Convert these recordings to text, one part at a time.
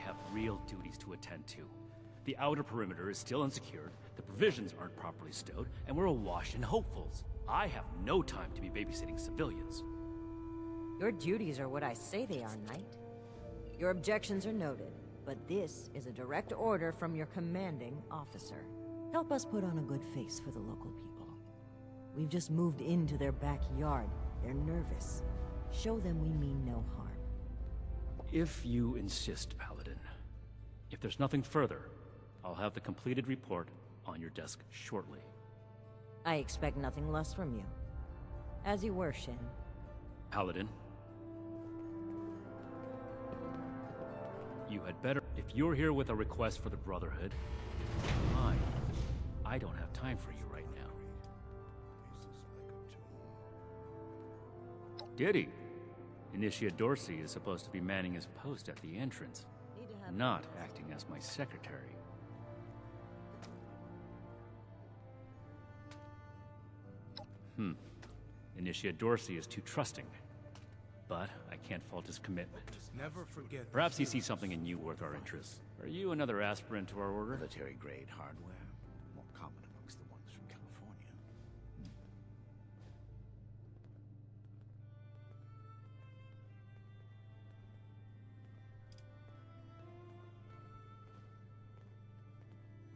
have real duties to attend to. The outer perimeter is still unsecured, the provisions aren't properly stowed, and we're awash in hopefuls. I have no time to be babysitting civilians. Your duties are what I say they are, Knight. Your objections are noted, but this is a direct order from your commanding officer. Help us put on a good face for the local people. We've just moved into their backyard. They're nervous. Show them we mean no harm. If you insist, Paladin. If there's nothing further, I'll have the completed report on your desk shortly. I expect nothing less from you. As you were, Shin. Paladin. You had better... If you're here with a request for the Brotherhood, fine. I don't have time for you right now. Diddy. Initiate Dorsey is supposed to be manning his post at the entrance, not acting as my secretary. Initiate Dorsey is too trusting, but I can't fault his commitment. Never forget. Perhaps he sees something in you worth our interest. Are you another aspirant to our order? Military-grade hardware, more common amongst the ones from California.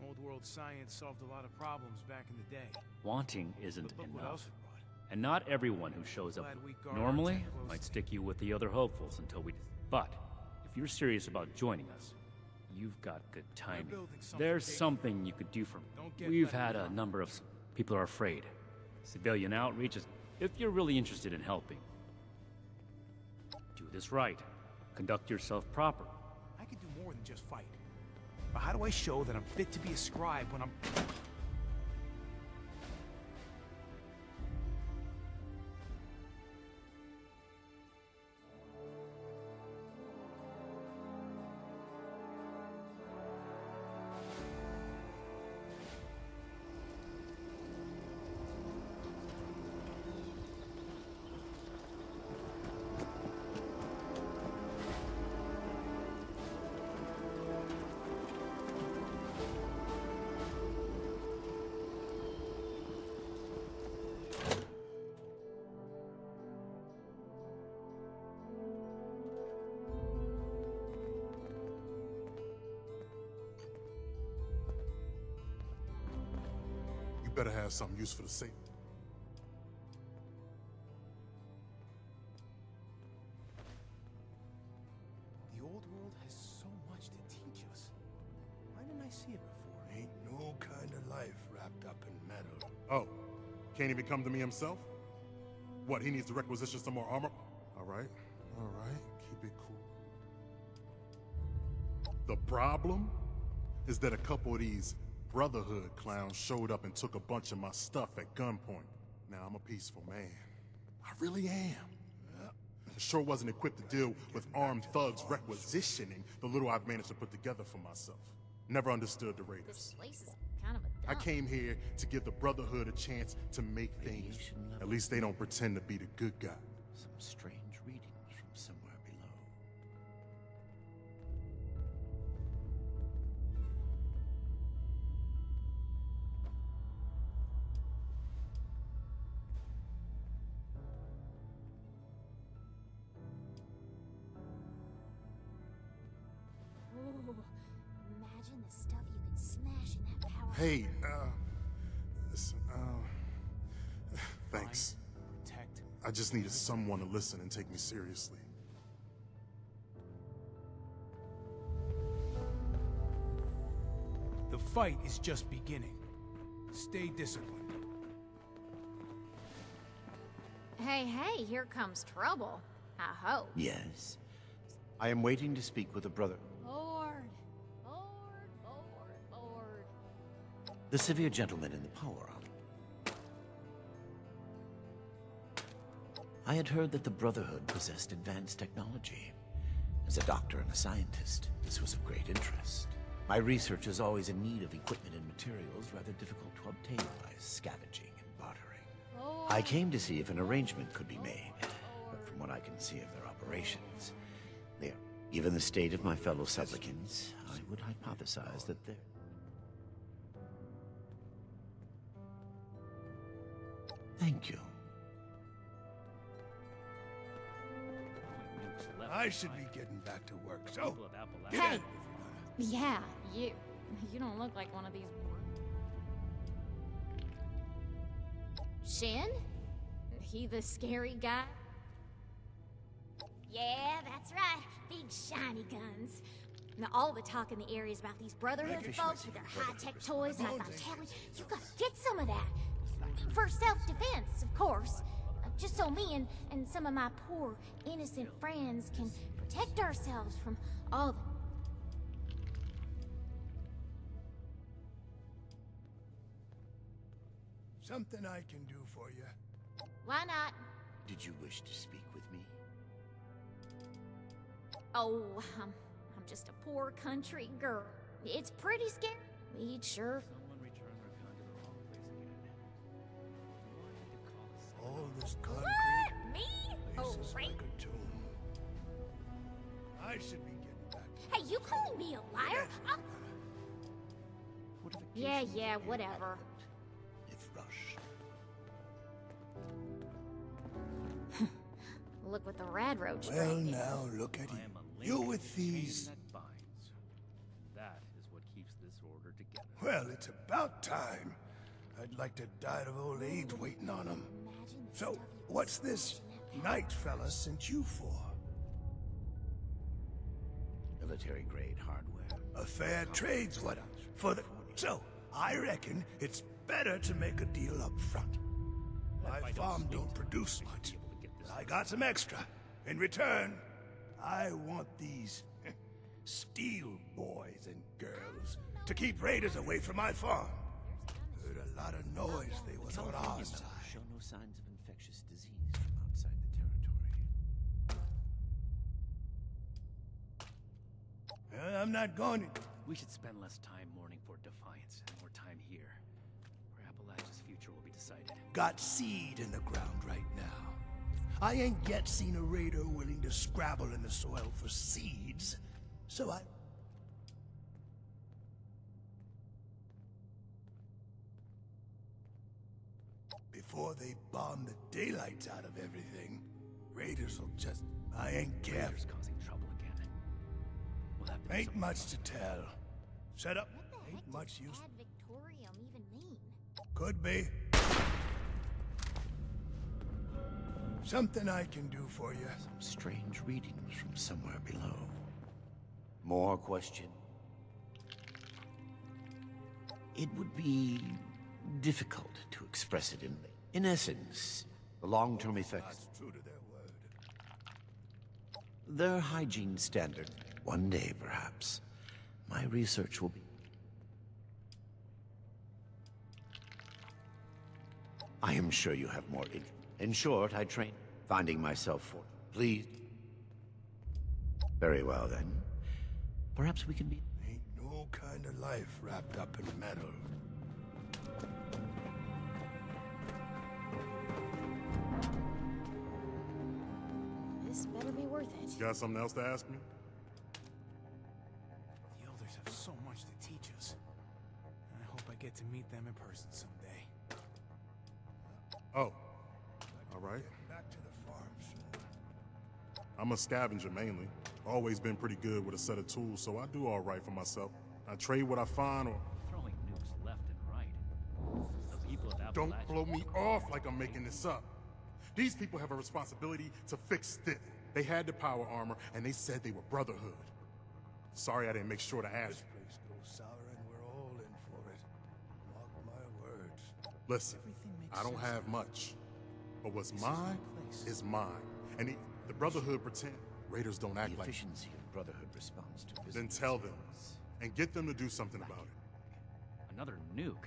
Old world science solved a lot of problems back in the day. Wanting isn't But look what enough. else it brought. And not everyone who shows up Glad we guard our normally technicals. might stick you with the other hopefuls until we... But, if you're serious about joining us, you've got good timing. building something There's big. something you could do for me. Don't get We've left had a behind. number of... People are afraid. Civilian outreach is... If you're really interested in helping, do this right. Conduct yourself proper. I can do more than just fight. But how do I show that I'm fit to be a scribe when I'm... You better have something useful to say. The old world has so much to teach us. Why didn't I see it before? Ain't no kind of life wrapped up in metal. Oh, can't he come to me himself? What, he needs to requisition some more armor? All right, keep it cool. The problem is that a couple of these Brotherhood clowns showed up and took a bunch of my stuff at gunpoint. Now I'm a peaceful man. I really am. I sure wasn't equipped to deal with armed thugs requisitioning the little I've managed to put together for myself. Never understood the Raiders. This place is kind of a I dump. came here to give the Brotherhood a chance to make things. At least they don't pretend to be the good guy. Some strange readings from somewhere below. Ooh, imagine the stuff you could smash in that power. Hey, thanks. Protect. I just needed someone to listen and take me seriously. The fight is just beginning. Stay disciplined. Hey, here comes trouble. I hope. Yes. I am waiting to speak with a brother. Lord. The severe gentleman in the power armor. I had heard that the Brotherhood possessed advanced technology. As a doctor and a scientist, this was of great interest. My research is always in need of equipment and materials rather difficult to obtain by scavenging and bartering. I came to see if an arrangement could be made, but from what I can see of their operations, they are Given the state of my fellow supplicants, I would hypothesize that they're... Thank you. I should be getting back to work, so People of Appalachia. get Hey. in. Yeah, you don't look like one of these. Shin? He the scary guy? Yeah, that's right. Big shiny guns. Now, all the talk in the area is about these Brotherhood folks with their high-tech toys, and I thought, Telly, you gotta get some of that. For self-defense, of course. Just so me and some of my poor, innocent friends can protect ourselves from all the... Something I can do for you. Why not? Did you wish to speak with me? Oh, I'm just a poor country girl. It's pretty scary. We'd sure... Someone returned their gun to the wrong place again. Do I need to call a All this concrete What? Me? Oh, place is right. like a tomb. I should be getting back. Hey, you calling me a liar? Yeah, Fortifications appear whatever. adequate, if rushed. Look what the rad roach Well, dragged in. now look at I you. am a link You in with the chain these. that binds. That is what keeps this order together. Well, it's about time. I'd like to die of old age waiting on them. Imagine the So, stuff you what's could this stash in that night fella sent you for? Military-grade hardware. A fair trade's what for the... So, I reckon it's better to make a deal up front. My farm don't produce much. I got some extra. In return, I want these steel boys and girls to keep raiders away from my farm. Heard a lot of noise they was on our side. Show no signs of infectious disease from outside the territory. I'm not going to... We should spend less time mourning for Defiance and more time here, where Appalachia's future will be decided. Got seed in the ground right now. I ain't yet seen a raider willing to scrabble in the soil for seeds, so I... Before they bomb the daylights out of everything, raiders will just... I ain't careful. Raiders causing trouble again. We'll have to do Ain't something much about to tell. Set up. What the heck Ain't much does use. ad Victorium even mean? Could be. Something I can do for you. Some strange readings from somewhere below. More question? It would be difficult to express it in essence, the long-term effects. That's true to their word. Their hygiene standard. One day, perhaps, my research will be... I am sure you have more in short, I train finding myself for... Please. Very well, then. Perhaps we can be... Ain't no kind of life wrapped up in metal. This better be worth it. Got something else to ask me? The elders have so much to teach us. And I hope I get to meet them in person someday. Oh, all right. Back to the farm soon. I'm a scavenger mainly. Always been pretty good with a set of tools, so I do all right for myself. I trade what I find or... throwing nukes left and right. The people of Appalachia... Don't blow me off like I'm making this up. These people have a responsibility to fix this. They had the power armor, and they said they were Brotherhood. Sorry I didn't make sure to This ask. place goes sour and we're all in for it. Mark my words. Listen, Everything makes I don't sense have now. much. But what's This is mine my place. is mine. And the Brotherhood pretend. Raiders don't act The like... efficiency of Brotherhood response to Then visitors tell them. is- And get them to do something about it. Another nuke?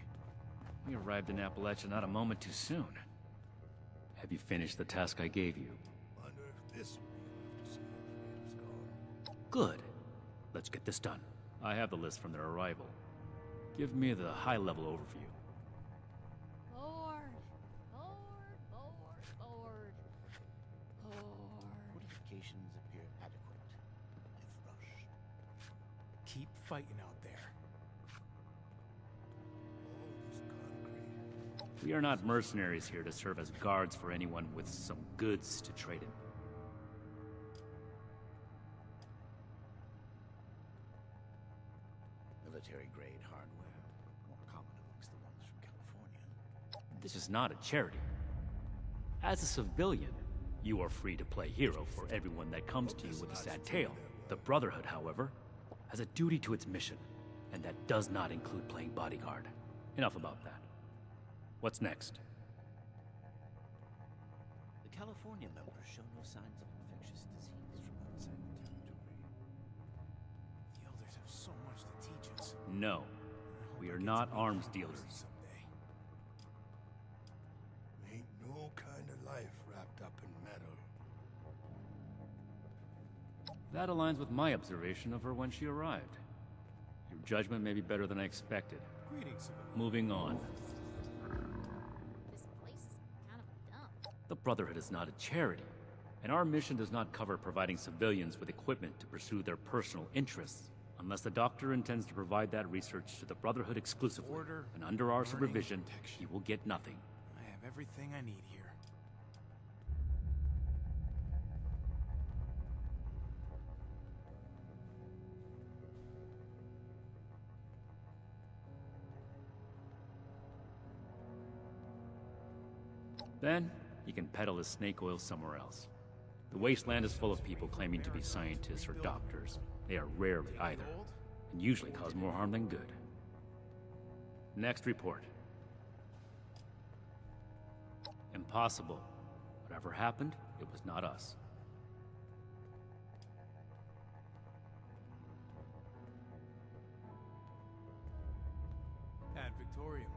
We arrived in Appalachia not a moment too soon. Have you finished the task I gave you? Wonder if this will be enough to see those raiders gone. Good. Let's get this done. I have the list from their arrival. Give me the high-level overview. Forward, forward, forward, forward, forward. Fortifications appear adequate, if keep fighting out there. We are not mercenaries here to serve as guards for anyone with some goods to trade in. Military-grade hardware, more common amongst the ones from California. This is not a charity. As a civilian, you are free to play hero for everyone that comes to you with a sad tale. The Brotherhood, however, has a duty to its mission, and that does not include playing bodyguard. Enough about that. What's next? The California members show no signs of infectious disease from outside the territory. The elders have so much to teach us. No. We are not arms dealers. Someday. Ain't no kind of life wrapped up in metal. That aligns with my observation of her when she arrived. Your judgment may be better than I expected. Greetings, civilian. Moving on. This place is kind of a dump. The Brotherhood is not a charity, and our mission does not cover providing civilians with equipment to pursue their personal interests. Unless the doctor intends to provide that research to the Brotherhood exclusively, Order, and under our learning, supervision, protection. he will get nothing. I have everything I need here. Then, he can peddle his snake oil somewhere else. The wasteland is full of people claiming to be scientists or doctors. They are rarely either, and usually cause more harm than good. Next report. Impossible. Whatever happened, it was not us. Ad Victorium.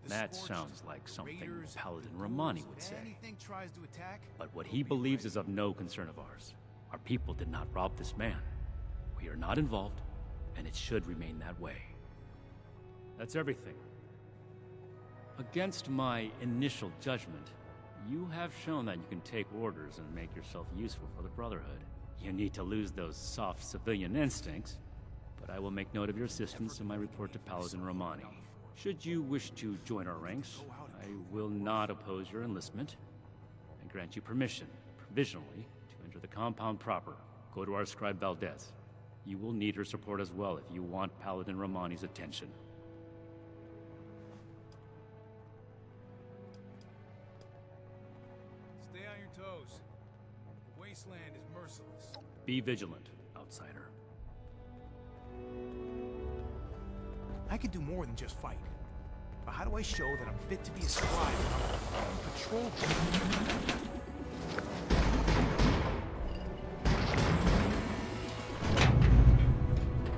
That sounds like something Paladin Romani would say. Anything tries to attack, But what he believes is of no concern of ours. Our people did not rob this man. We are not involved, and it should remain that way. That's everything. Against my initial judgment, you have shown that you can take orders and make yourself useful for the Brotherhood. You need to lose those soft civilian instincts, but I will make note of your assistance in my report to Paladin Romani. Should you wish to join our ranks, I will not oppose your enlistment. I grant you permission, provisionally, to enter the compound proper. Go to our scribe Valdez. You will need her support as well if you want Paladin Romani's attention. stay on your toes. The wasteland is merciless. Be vigilant, outsider. I can do more than just fight. But how do I show that I'm fit to be a scribe when I'm on patrol?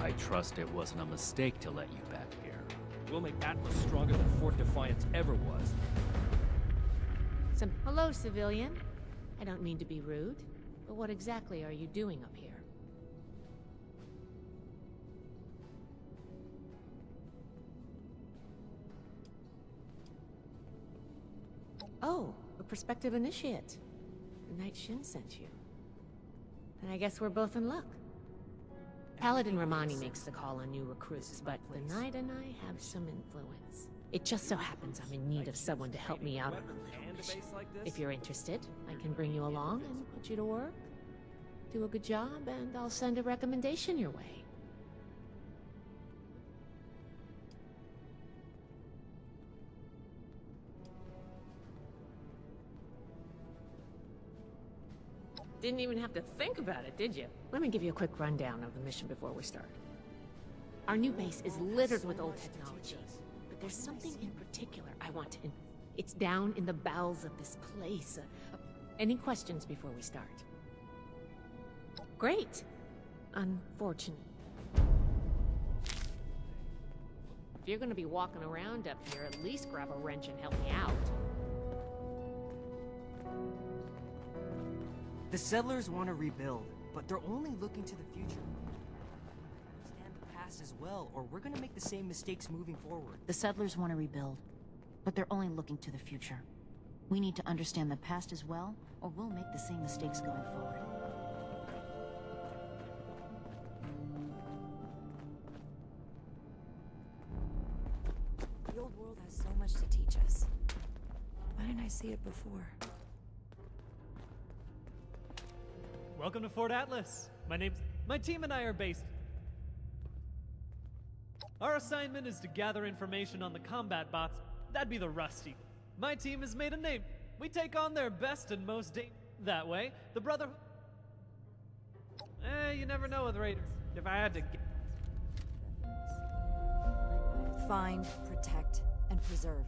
I trust it wasn't a mistake to let you back here. We'll make Atlas stronger than Fort Defiance ever was. Hello, civilian. I don't mean to be rude, but what exactly are you doing up here? Oh, a prospective initiate. The Knight Shin sent you. And I guess we're both in luck. Paladin Romani makes the call on new recruits, but the Knight and I have some influence. It just so happens I'm in need of someone to help me out on a little mission. If you're interested, I can bring you along and put you to work. Do a good job, and I'll send a recommendation your way. Didn't even have to think about it, did you? Let me give you a quick rundown of the mission before we start. Our new base is littered with old technology, but there's something in particular I want to... It's down in the bowels of this place. Any questions before we start? Great. Unfortunate. If you're gonna be walking around up here, at least grab a wrench and help me out. The settlers want to rebuild, but they're only looking to the future. Understand the past as well, or we're gonna make the same mistakes moving forward. The settlers want to rebuild, but they're only looking to the future. We need to understand the past as well, or we'll make the same mistakes going forward. The old world has so much to teach us. Why didn't I see it before? Welcome to Fort Atlas. My team and I are based. Our assignment is to gather information on the combat bots. That'd be the Rusty. My team has made a name. We take on their best and most that way, the Brotherhood. You never know with Raiders. If I had to Find, protect, and preserve.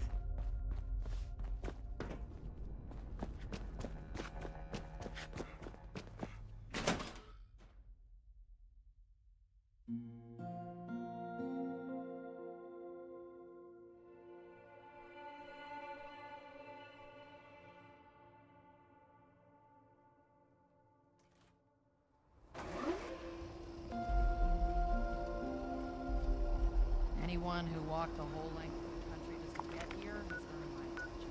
Anyone who walked the whole length of the country just to get here has earned my attention.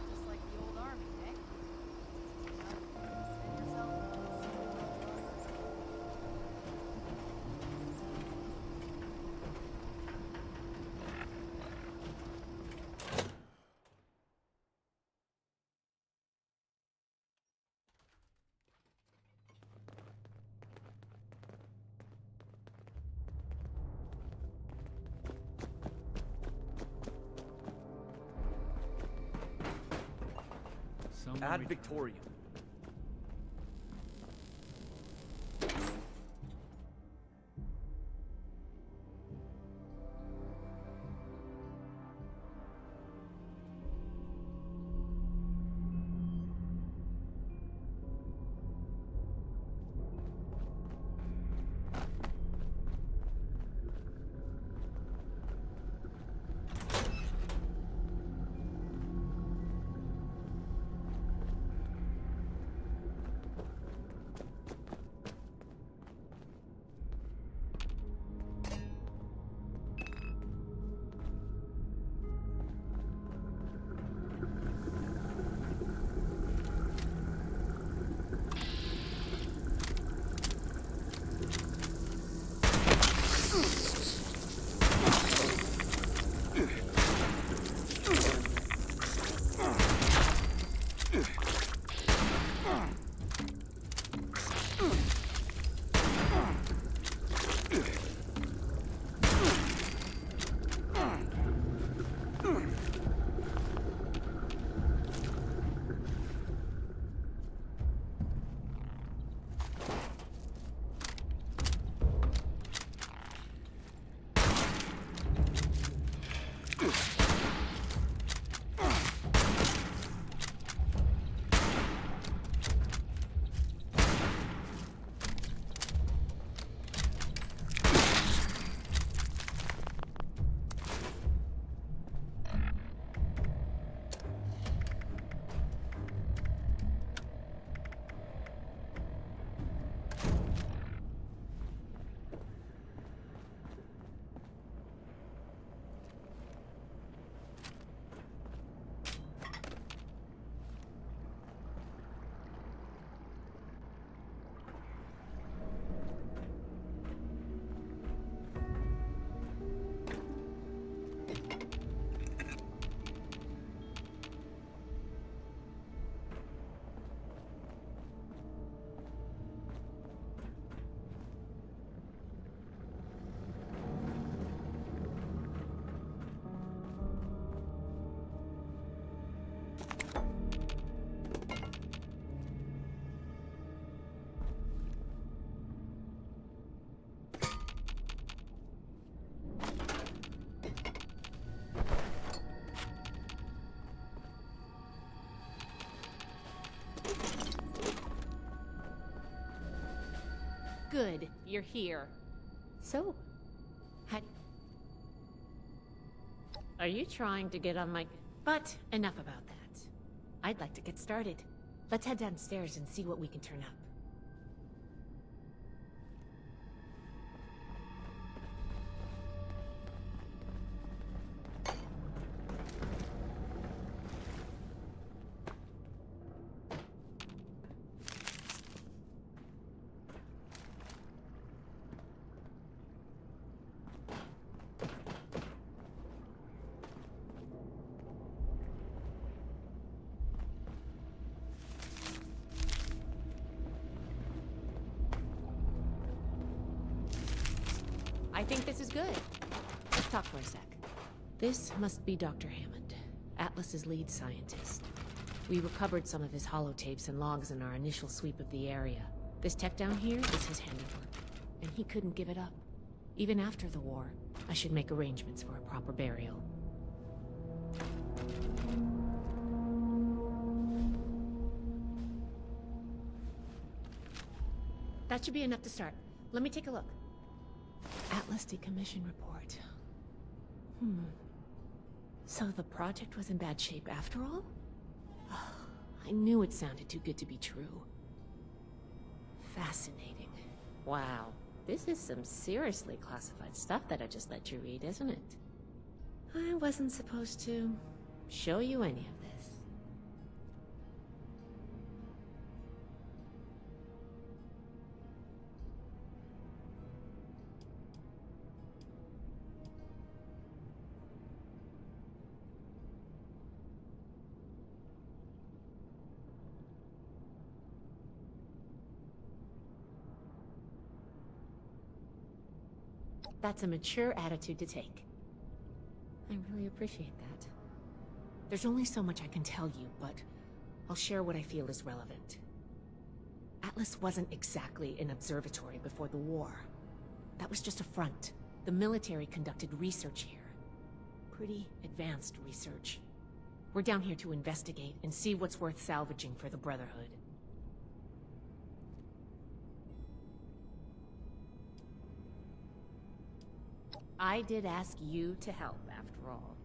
Just like the old army, eh? Send yourself to the civil war. Add Victoria. good. You're here. So, are you trying to get on my... But enough about that. I'd like to get started. Let's head downstairs and see what we can turn up. I think this is good. Let's talk for a sec. This must be Dr. Hammond, Atlas's lead scientist. We recovered some of his holotapes and logs in our initial sweep of the area. This tech down here is his handiwork, and he couldn't give it up. Even after the war, I should make arrangements for a proper burial. That should be enough to start. Let me take a look. Atlas decommission report. So the project was in bad shape after all? I knew it sounded too good to be true. Fascinating. Wow. This is some seriously classified stuff that I just let you read, isn't it? I wasn't supposed to show you any of this. That's a mature attitude to take. I really appreciate that. There's only so much I can tell you, but I'll share what I feel is relevant. Atlas wasn't exactly an observatory before the war. That was just a front. The military conducted research here. Pretty advanced research. We're down here to investigate and see what's worth salvaging for the Brotherhood. I did ask you to help, after all.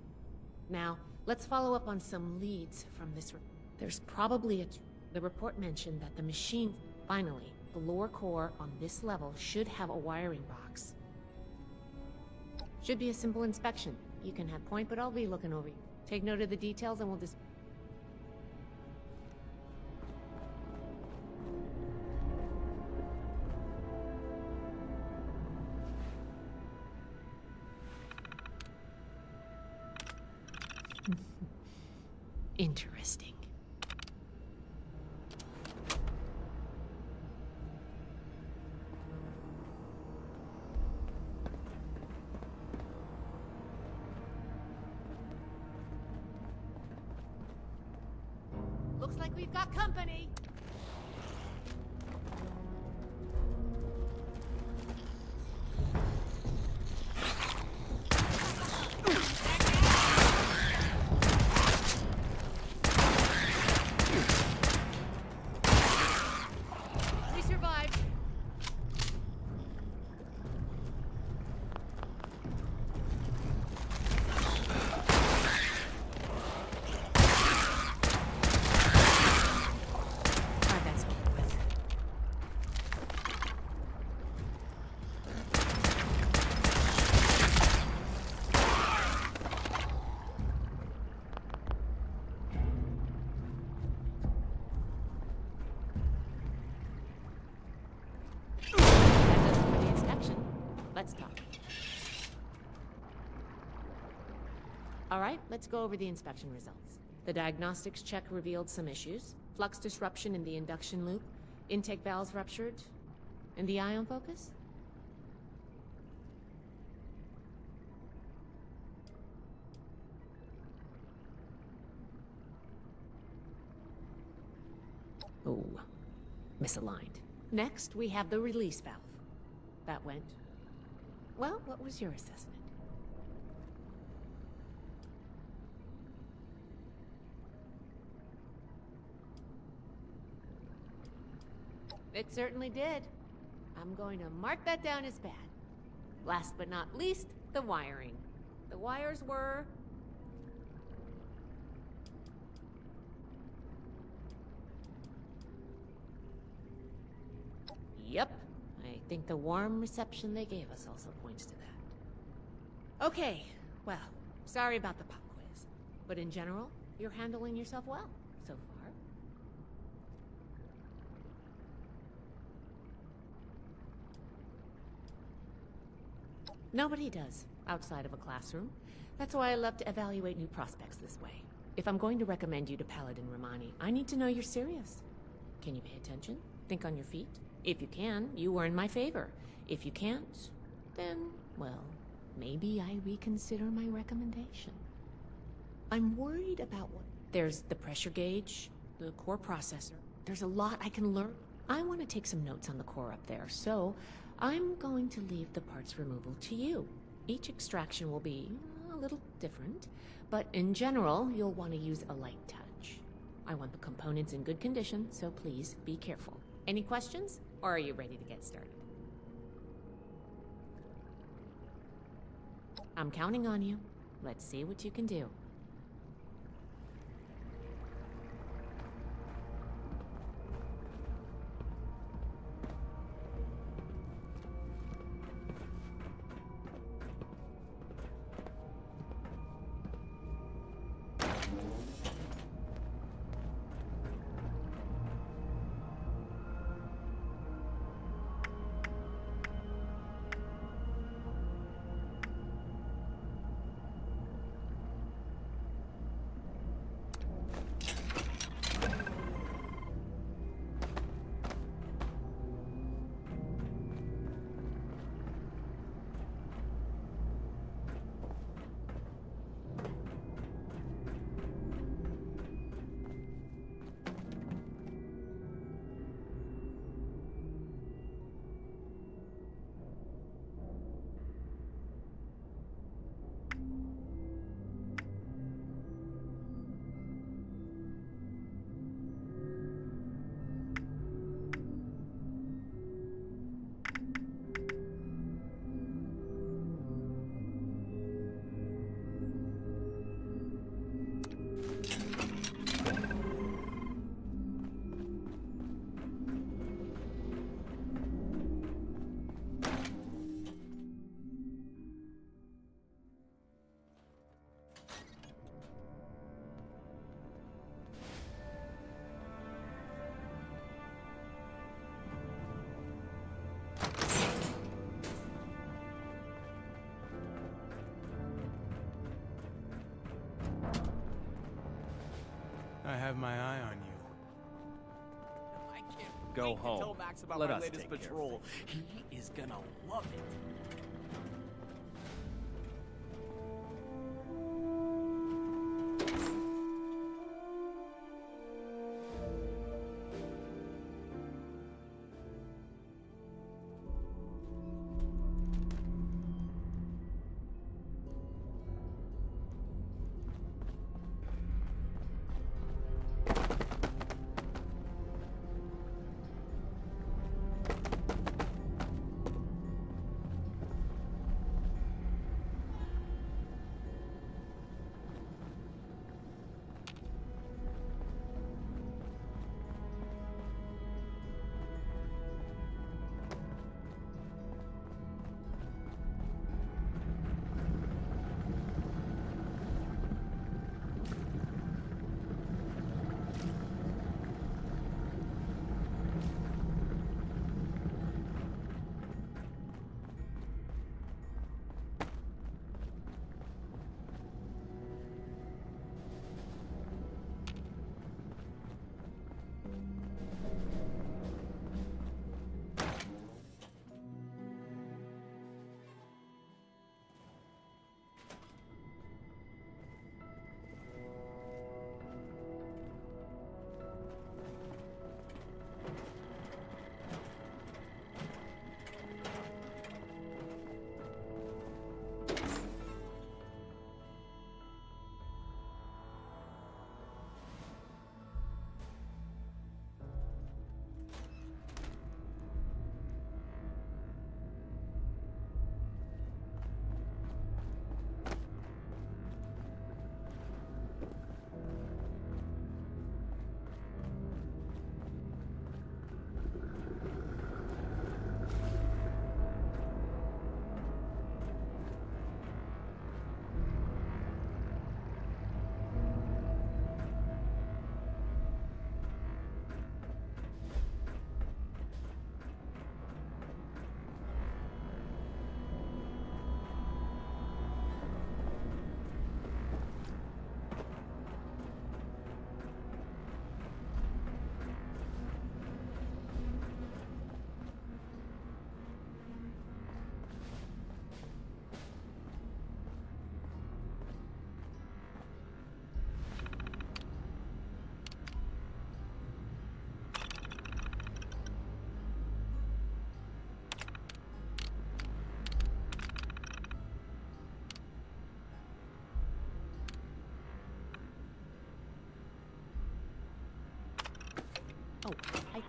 Now, let's follow up on some leads from this. There's probably the report mentioned that the machine... Finally, the lower core on this level should have a wiring box. Should be a simple inspection. You can have point, but I'll be looking over you. Take note of the details and we'll just... Interesting. Looks like we've got company. We survived. That's over with. That does it for the inspection. Let's talk. All right, let's go over the inspection results. The diagnostics check revealed some issues. Flux disruption in the induction loop, intake valves ruptured, and the ion focus? Oh, misaligned. Next, we have the release valve. That went... Well, what was your assessment? It certainly did. I'm going to mark that down as bad. Last but not least, the wiring. The wires were... Yep. I think the warm reception they gave us also points to that. Okay, well, sorry about the pop quiz. But in general, you're handling yourself well so far. Nobody does, outside of a classroom. That's why I love to evaluate new prospects this way. If I'm going to recommend you to Paladin Romani, I need to know you're serious. Can you pay attention? Think on your feet? If you can, you are in my favor. If you can't, then, well, maybe I reconsider my recommendation. I'm worried about what... There's the pressure gauge, the core processor. There's a lot I can learn. I want to take some notes on the core up there, so I'm going to leave the parts removal to you. Each extraction will be a little different, but in general, you'll want to use a light touch. I want the components in good condition, so please be careful. Any questions, or are you ready to get started? I'm counting on you. Let's see what you can do. I have my eye on you. I can't Go wait home. to tell Max about Let my us latest take care of patrol. He is gonna love it.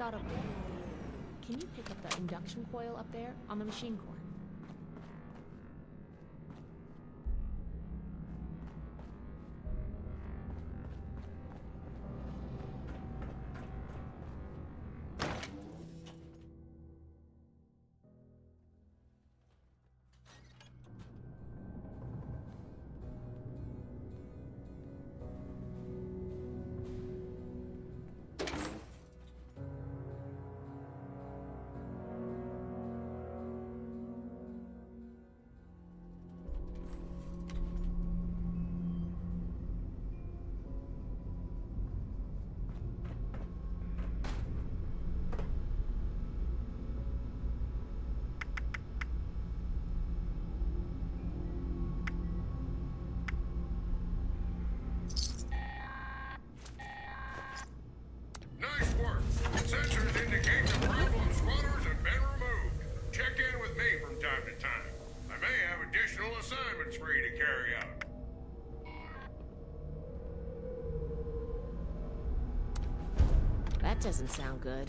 thought of... Can you pick up the induction coil up there on the machine core? Nice work. Sensors indicate the problem squatters have been removed. Check in with me from time to time. I may have additional assignments for you to carry out. That doesn't sound good.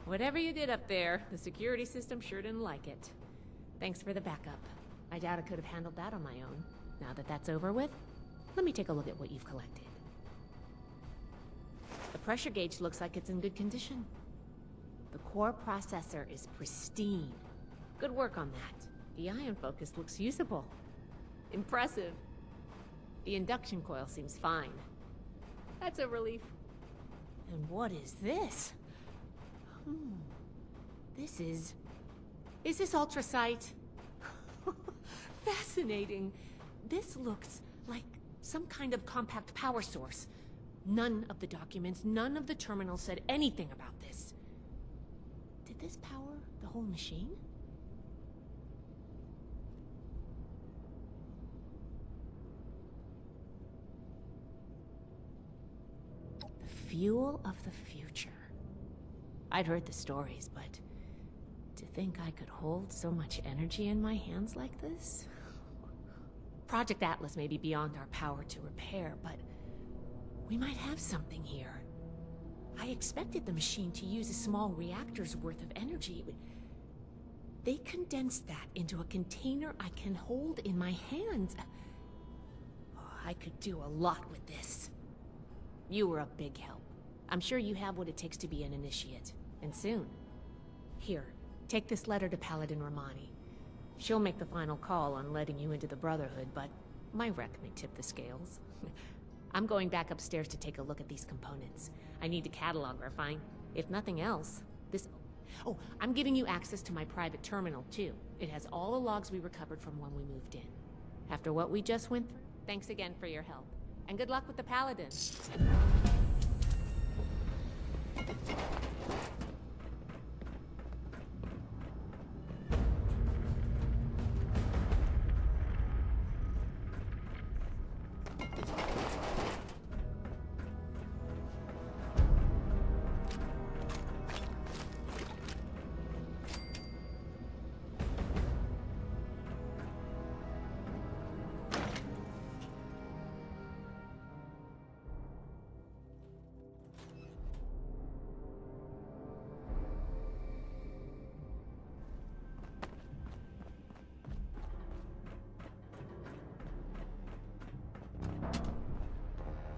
Whatever you did up there, the security system sure didn't like it. Thanks for the backup. I doubt I could have handled that on my own. Now that that's over with, let me take a look at what you've collected. The pressure gauge looks like it's in good condition. The core processor is pristine. Good work on that. The ion focus looks usable. Impressive. The induction coil seems fine. That's a relief. And what is this? This is this ultrasight? Fascinating. This looks like some kind of compact power source. None of the documents, none of the terminals said anything about this. Did this power the whole machine? The fuel of the future. I'd heard the stories, but to think I could hold so much energy in my hands like this? Project Atlas may be beyond our power to repair, but we might have something here. I expected the machine to use a small reactor's worth of energy, but they condensed that into a container I can hold in my hands. I could do a lot with this. You were a big help. I'm sure you have what it takes to be an initiate, and soon. Here, take this letter to Paladin Romani. She'll make the final call on letting you into the Brotherhood, but my wreck may tip the scales. I'm going back upstairs to take a look at these components. I need to catalog her, fine. If nothing else, this... Oh, I'm giving you access to my private terminal, too. It has all the logs we recovered from when we moved in. After what we just went through, thanks again for your help. And good luck with the Paladin.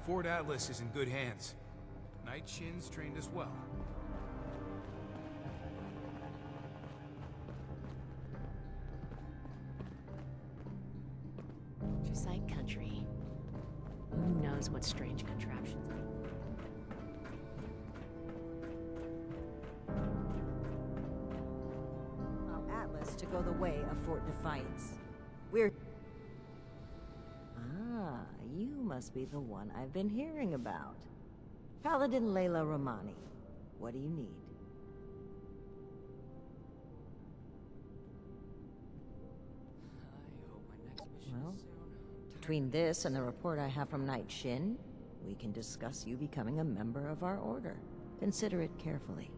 Fort Atlas is in good hands. Night Shin's trained us well. Just like country. Who knows what strange contraptions they... Allow Atlas to go the way of Fort Defiance. We're... Ah, you must be the one I've been hearing about. Paladin Layla Romani. What do you need? Well, between this and the report I have from Night Shin, we can discuss you becoming a member of our order. Consider it carefully.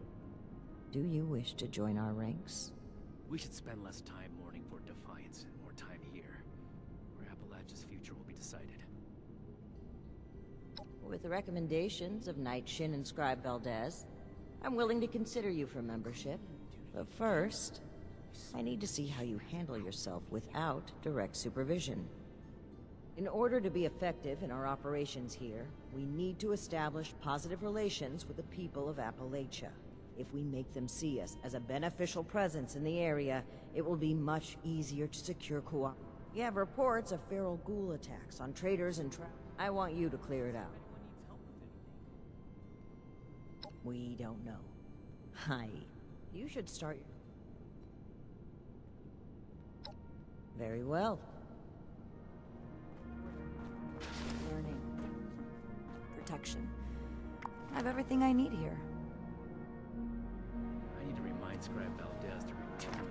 Do you wish to join our ranks? We should spend less time mourning for Defiance and more time here, where Appalachia's future will be decided. With the recommendations of Night Shin and Scribe Valdez, I'm willing to consider you for membership. But first, I need to see how you handle yourself without direct supervision. In order to be effective in our operations here, we need to establish positive relations with the people of Appalachia. If we make them see us as a beneficial presence in the area, it will be much easier to secure cooperation. We have reports of feral ghoul attacks on traders and I want you to clear it out. We don't know. Hi. You should start your... Very well. Learning. Protection. I have everything I need here. I need to remind Scribe Valdez to return